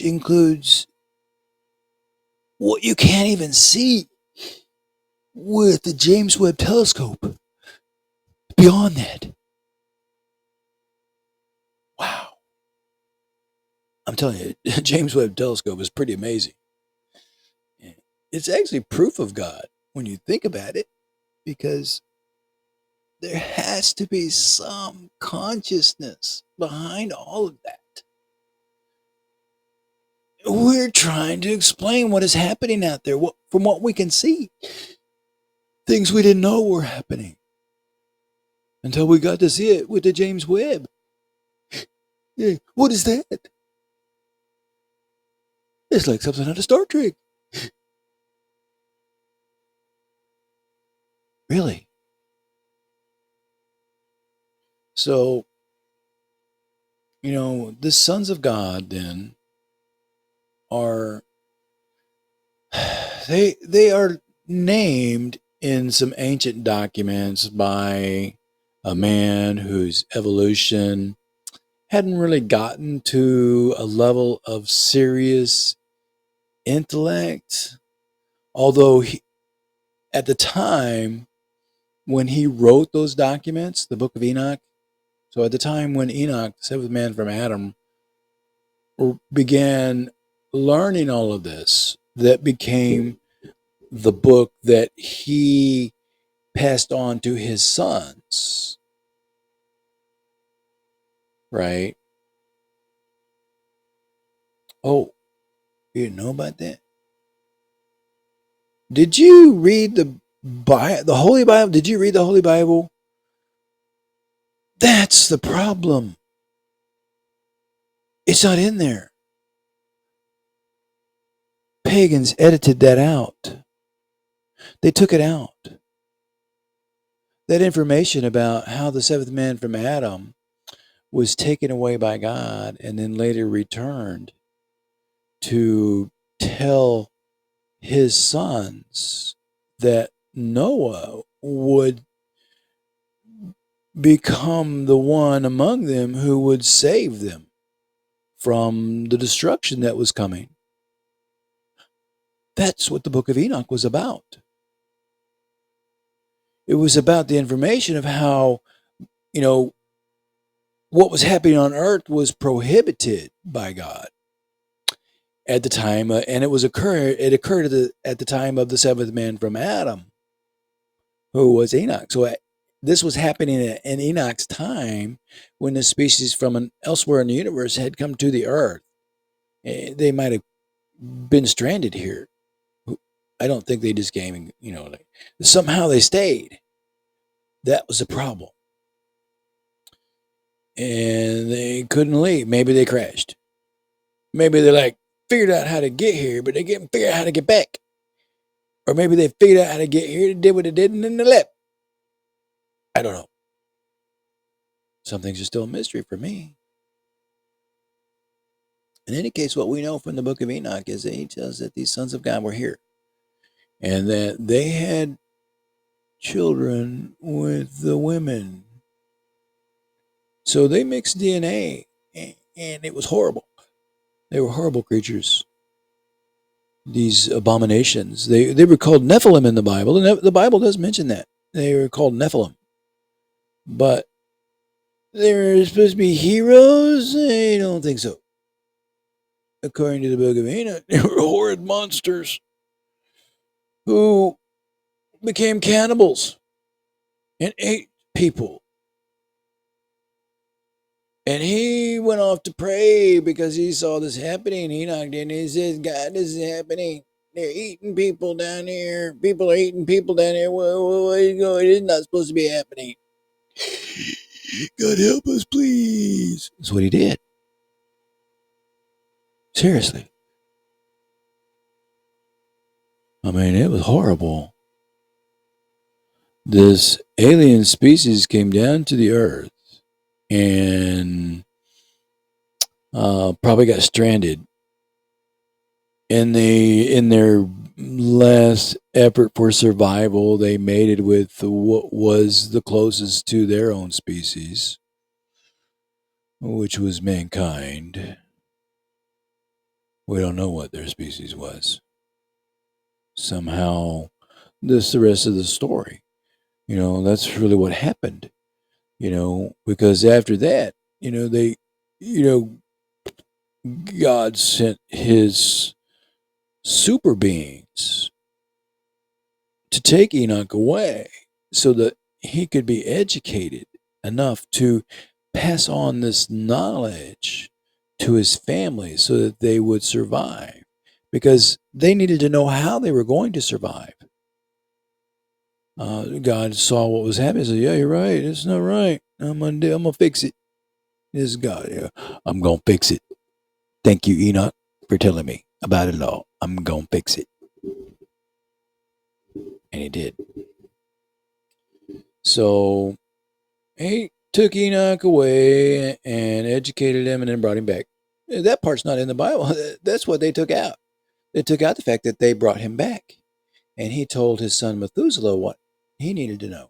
includes what you can't even see with the James Webb Telescope. Beyond that, wow. I'm telling you, James Webb Telescope is pretty amazing. It's actually proof of God when you think about it, because there has to be some consciousness behind all of that. We're trying to explain what is happening out there from what we can see. Things we didn't know were happening until we got to see it with the James Webb. Yeah, what is that? It's like something out of Star Trek. Really? So, the sons of God then are they are named in some ancient documents by a man whose evolution hadn't really gotten to a level of serious intellect, although at the time when he wrote those documents, the book of Enoch, so at the time when Enoch, the seventh man from Adam, began learning all of this, that became the book that he passed on to his sons, right? Oh, you didn't know about that? Did you read the Holy Bible? Did you read the Holy Bible? That's the problem. It's not in there. Pagans edited that out. They took it out. That information about how the seventh man from Adam was taken away by God and then later returned to tell his sons that Noah would become the one among them who would save them from the destruction that was coming. That's what the book of Enoch was about. It was about the information of how, what was happening on earth was prohibited by God at the time, and it occurred at the time of the seventh man from Adam, who was Enoch. So this was happening in Enoch's time when the species from elsewhere in the universe had come to the earth. They might have been stranded here. I don't think they just came, somehow they stayed. That was the problem. And they couldn't leave. Maybe they crashed. Maybe they figured out how to get here, but they couldn't figure out how to get back. Or maybe they figured out how to get here, did what they did, and then they left. I don't know. Some things are still a mystery for me. In any case, what we know from the book of Enoch is that he tells that these sons of God were here and that they had children with the women. So they mixed DNA, and it was horrible. They were horrible creatures. These abominations. They were called Nephilim in the Bible, and the Bible does mention that. They were called Nephilim. But they were supposed to be heroes? I don't think so. According to the book of Enoch, they were horrid monsters who became cannibals and ate people. And he went off to pray because he saw this happening. Enoch did, and he says, God, this is happening. They're eating people down here. People are eating people down here. Where you going? It's not supposed to be happening. God help us, please. That's what he did. Seriously. I mean, it was horrible. This alien species came down to the earth and probably got stranded. And in their last effort for survival, they mated with what was the closest to their own species, which was mankind. We don't know what their species was. Somehow, this the rest of the story. That's really what happened. Because after that, they, you know, God sent his super beings to take Enoch away so that he could be educated enough to pass on this knowledge to his family so that they would survive because they needed to know how they were going to survive. God saw what was happening. He said, "Yeah, you're right. It's not right. I'm gonna fix it." This is God. Yeah, I'm gonna fix it. Thank you, Enoch, for telling me about it all. I'm gonna fix it, and he did. So he took Enoch away and educated him, and then brought him back. That part's not in the Bible. That's what they took out. They took out the fact that they brought him back, and he told his son Methuselah what he needed to know,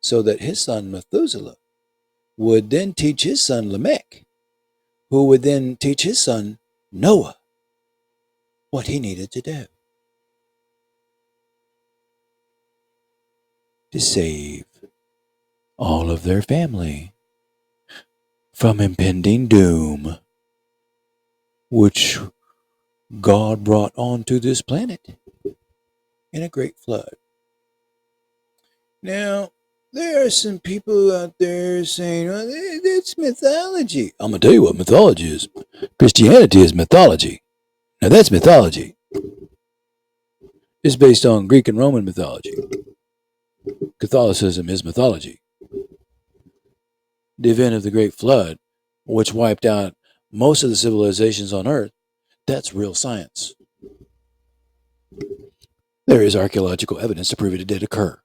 so that his son Methuselah would then teach his son Lamech, who would then teach his son Noah what he needed to do to save all of their family from impending doom, which God brought onto this planet in a great flood. Now, there are some people out there saying, "Well, that's mythology." I'm going to tell you what mythology is. Christianity is mythology. Now, that's mythology. It's based on Greek and Roman mythology. Catholicism is mythology. The event of the Great Flood, which wiped out most of the civilizations on Earth, that's real science. There is archaeological evidence to prove it did occur.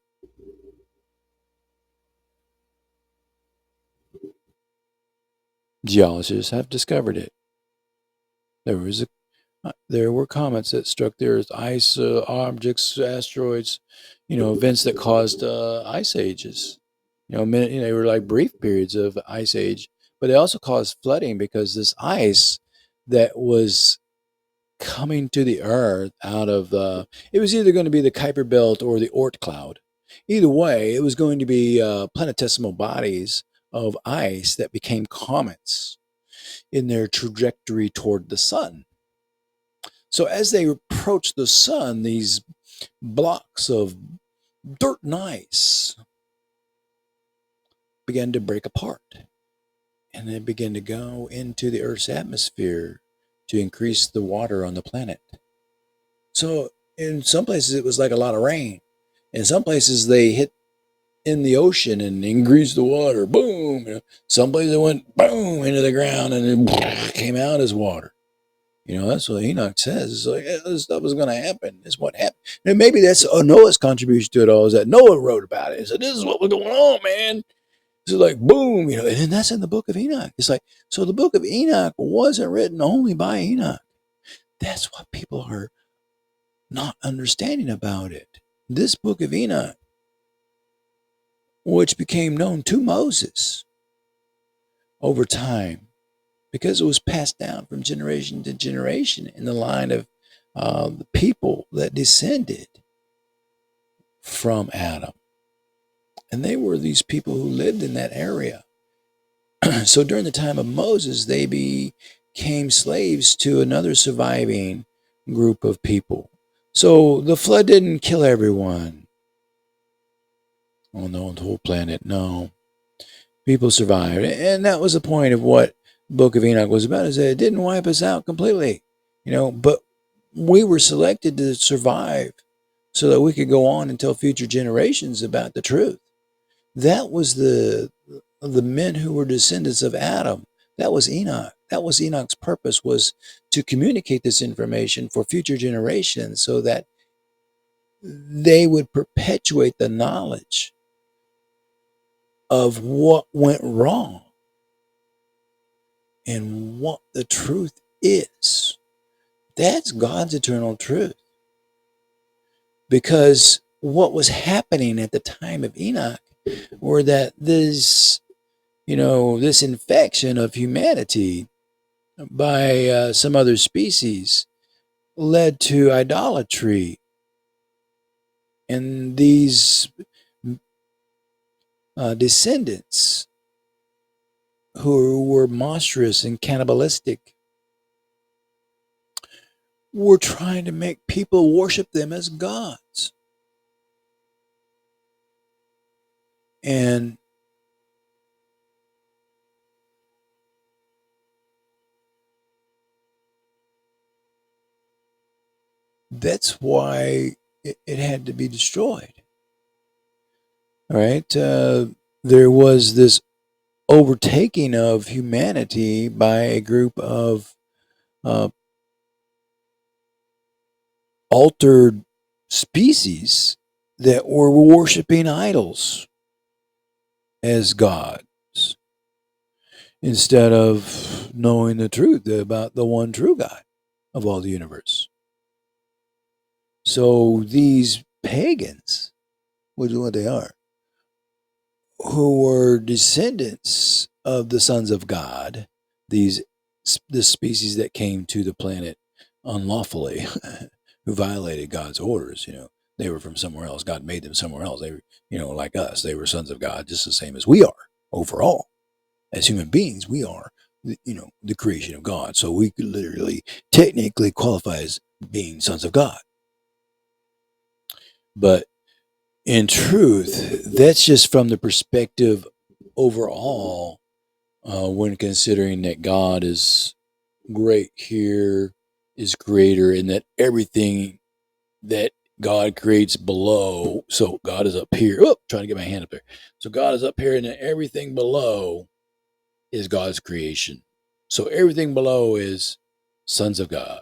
Geologists have discovered it. There were comets that struck the Earth, ice objects, asteroids, events that caused ice ages. They were like brief periods of ice age, but they also caused flooding because this ice that was coming to the Earth out of it was either going to be the Kuiper Belt or the Oort cloud. Either way, it was going to be planetesimal bodies of ice that became comets in their trajectory toward the sun. So as they approached the sun, these blocks of dirt and ice began to break apart, and they began to go into the Earth's atmosphere to increase the water on the planet. So in some places it was like a lot of rain. In some places they hit in the ocean and increased the water. Boom! Some places it went boom into the ground and it came out as water. That's what Enoch says. It's like, yeah, this stuff is going to happen. It's what happened. And maybe that's Noah's contribution to it all, is that Noah wrote about it. He said, this is what was going on, man. It's like, boom, and then that's in the book of Enoch. It's like, so the book of Enoch wasn't written only by Enoch. That's what people are not understanding about it. This book of Enoch, which became known to Moses over time, because it was passed down from generation to generation in the line of the people that descended from Adam. And they were these people who lived in that area. So during the time of Moses, they became slaves to another surviving group of people. So the flood didn't kill everyone on the whole planet. No. People survived. And that was the point of what Book of Enoch was about, is that it didn't wipe us out completely. But we were selected to survive so that we could go on and tell future generations about the truth. That was the men who were descendants of Adam. That was Enoch. That was Enoch's purpose, was to communicate this information for future generations so that they would perpetuate the knowledge of what went wrong and what the truth is. That's God's eternal truth. Because what was happening at the time of Enoch were that this infection of humanity by some other species led to idolatry. And these descendants who were monstrous and cannibalistic were trying to make people worship them as gods. And that's why it had to be destroyed. All right. There was this overtaking of humanity by a group of uh, altered species that were worshiping idols as gods instead of knowing the truth about the one true God of all the universe. So these pagans, which is what they are, who were descendants of the sons of God, these the species that came to the planet unlawfully, who violated God's orders. They were from somewhere else. God made them somewhere else. They were, like us. They were sons of God, just the same as we are. Overall, as human beings, we are, the creation of God. So we could literally, technically qualify as being sons of God. But in truth, that's just from the perspective overall, when considering that God is great here, is greater, and that everything that God creates below, so God is up here. Oh, trying to get my hand up there. So God is up here, and then everything below is God's creation. So everything below is sons of God.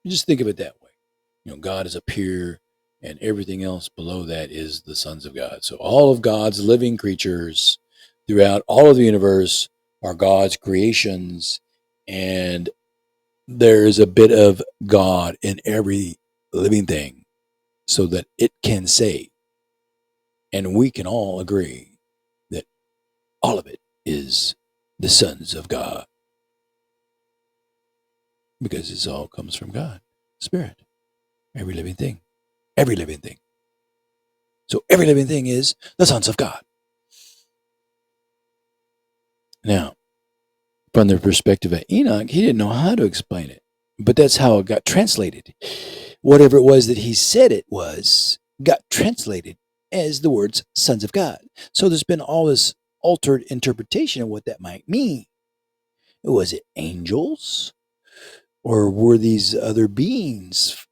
You just think of it that way. God is up here, and everything else below that is the sons of God. So all of God's living creatures throughout all of the universe are God's creations, and there is a bit of God in every living thing so that it can say, and we can all agree that all of it is the sons of God because it all comes from God, Spirit, every living thing, every living thing. So every living thing is the sons of God. Now, from the perspective of Enoch, he didn't know how to explain it, but that's how it got translated. Whatever it was that he said it was got translated as the words sons of God. So there's been all this altered interpretation of what that might mean. Was it angels? Or were these other beings?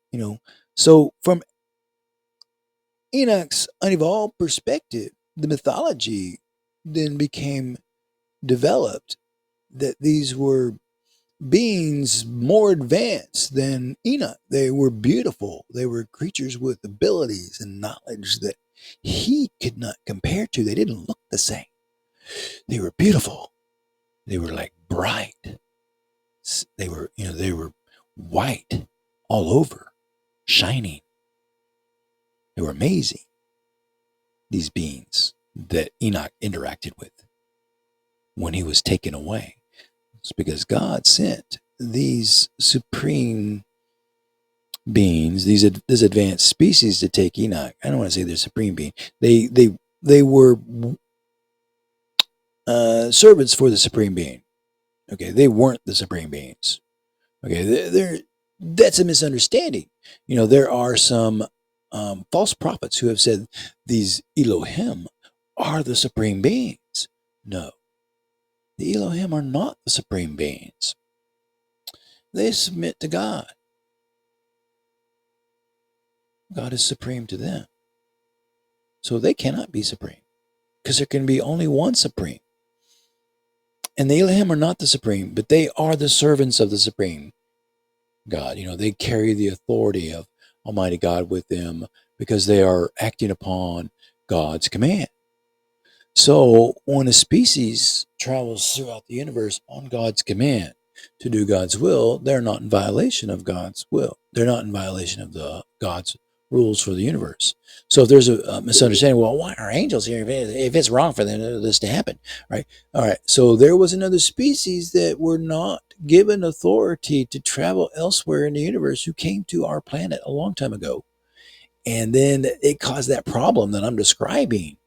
So from Enoch's unevolved perspective, the mythology then became developed that these were beings more advanced than Enoch. They were beautiful. They were creatures with abilities and knowledge that he could not compare to. They didn't look the same. They were beautiful. They were like bright. They were white all over, shining. They were amazing. These beings that Enoch interacted with when he was taken away. It's because God sent these supreme beings, this advanced species to take Enoch. I don't want to say they're supreme being. They were servants for the supreme being. Okay, they weren't the supreme beings. Okay, that's a misunderstanding. There are some false prophets who have said these Elohim are the supreme beings. No, the Elohim are not the supreme beings. They submit to God. God is supreme to them. So they cannot be supreme because there can be only one supreme. And the Elohim are not the supreme, but they are the servants of the supreme God. They carry the authority of Almighty God with them because they are acting upon God's command. So when a species travels throughout the universe on God's command to do God's will, they're not in violation of God's will. They're not in violation of the God's rules for the universe. So if there's a misunderstanding, well, why are angels here if it's wrong for this to happen, right? All right. So there was another species that were not given authority to travel elsewhere in the universe who came to our planet a long time ago. And then it caused that problem that I'm describing.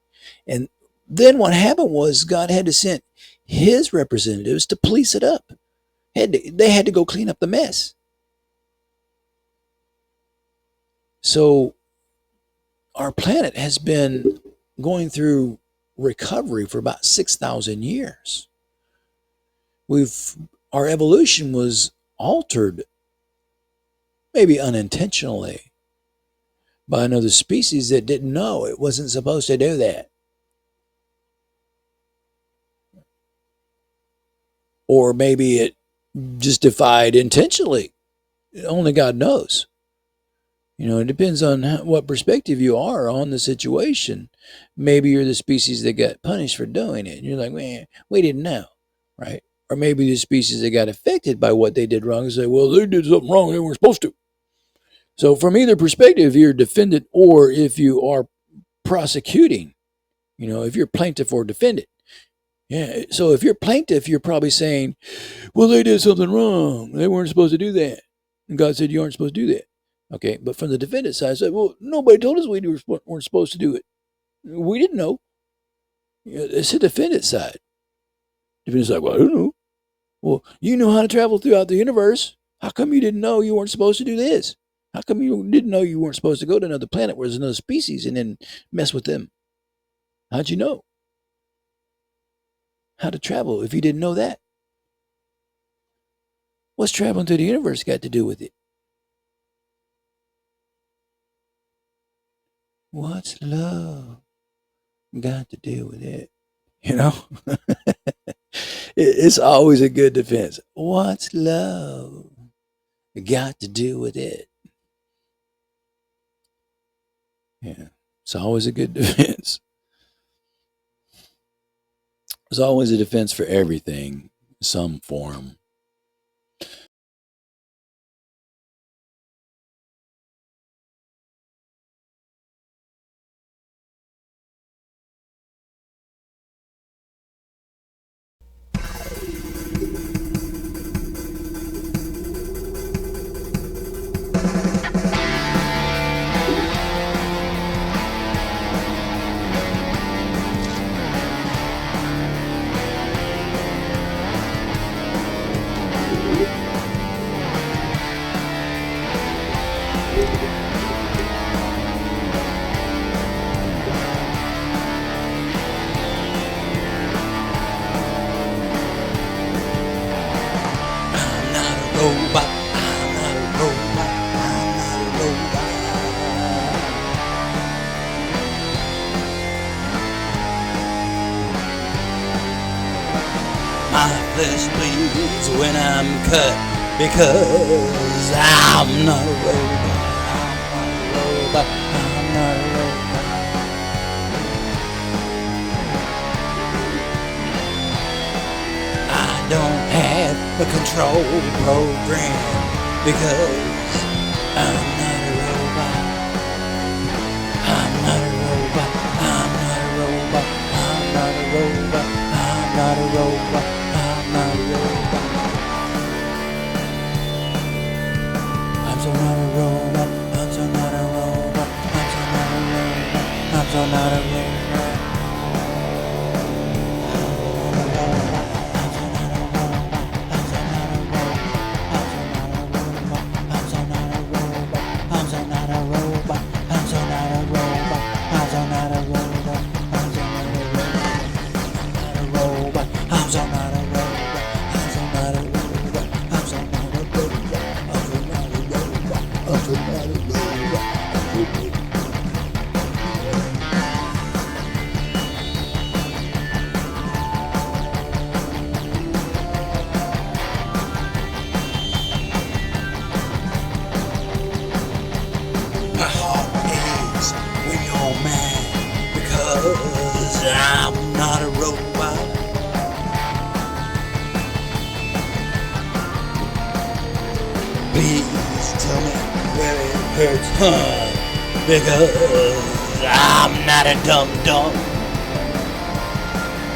And then what happened was God had to send his representatives to police it up. They had to go clean up the mess. So our planet has been going through recovery for about 6,000 years. Our evolution was altered, maybe unintentionally, by another species that didn't know it wasn't supposed to do that. Or maybe it just defied intentionally. Only God knows. It depends on what perspective you are on the situation. Maybe you're the species that got punished for doing it. And you're like, man, we didn't know, right? Or maybe the species that got affected by what they did wrong and say, well, they did something wrong they weren't supposed to. So from either perspective, if you're defendant or if you are prosecuting, if you're plaintiff or defendant. Yeah. So if you're plaintiff, you're probably saying, well, they did something wrong. They weren't supposed to do that. And God said you aren't supposed to do that. Okay. But from the defendant side, I said, well, nobody told us we weren't supposed to do it. We didn't know. It's the defendant side. Defendant's like, well, I don't know. Well, you know how to travel throughout the universe. How come you didn't know you weren't supposed to do this? How come you didn't know you weren't supposed to go to another planet where there's another species and then mess with them? How'd you know how to travel if you didn't know that? What's traveling through the universe got to do with it? What's love got to do with it? It's always a good defense. What's love got to do with it? Yeah, it's always a good defense. There's always a defense for everything, some form. I'm not a robot. I'm not a robot. I'm not a robot. My flesh bleeds when I'm cut because I'm not a robot. I'm not a robot. I'm not a robot. I don't have a control program because I'm not a robot. I'm not a robot. I'm not a robot. I'm not a robot. I'm not a robot. I'm not a robot. I'm so not a robot. I'm so not a robot. I'm so not a robot. I'm so not a robot. My heart aches when you're mad because I'm not a robot. Please tell me where it hurts, huh? because I'm not a dumb dumb.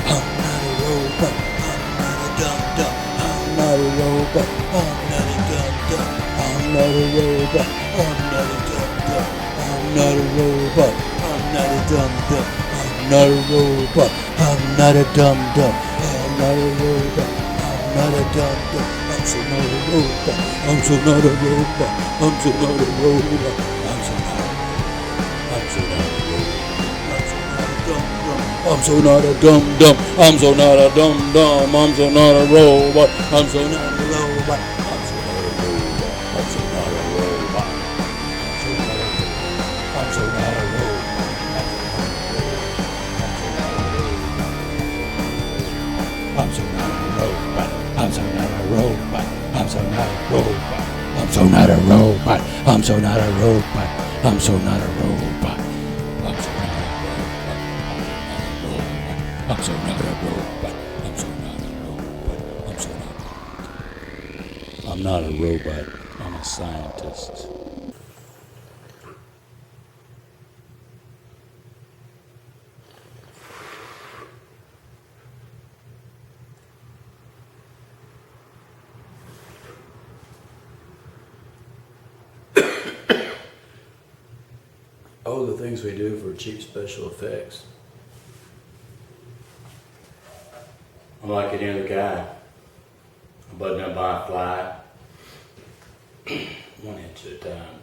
I'm not a robot. I'm not a dumb dumb. I'm not a robot. I'm not a dumb dumb. I'm not a robot. I'm not a dumb dumb. I'm not a robot. I'm not a dumb dumb. I'm not a robot. I'm not a dumb dumb. I'm not a robot. I'm not a dumb dumb. I'm so not a robot. I'm so not a robot. I'm so not a robot. I'm so not. I'm so not a robot. I'm so not a dumb dumb. I'm so not a dumb dumb. I'm so not a robot. I'm so not a robot. I'm so not a robot. I'm so not a robot. I'm so not a robot. I'm so not a robot. I'm so not a robot. I'm so not a robot. I'm so not a robot. I'm so not a robot. I'm so not a robot. I'm so not a robot. I'm so not a robot. I'm so not a robot. I'm so not. I'm not a robot. I'm a scientist. Oh, the things we do for cheap special effects. I'm like any other guy. I button up my fly, 1 inch at a time.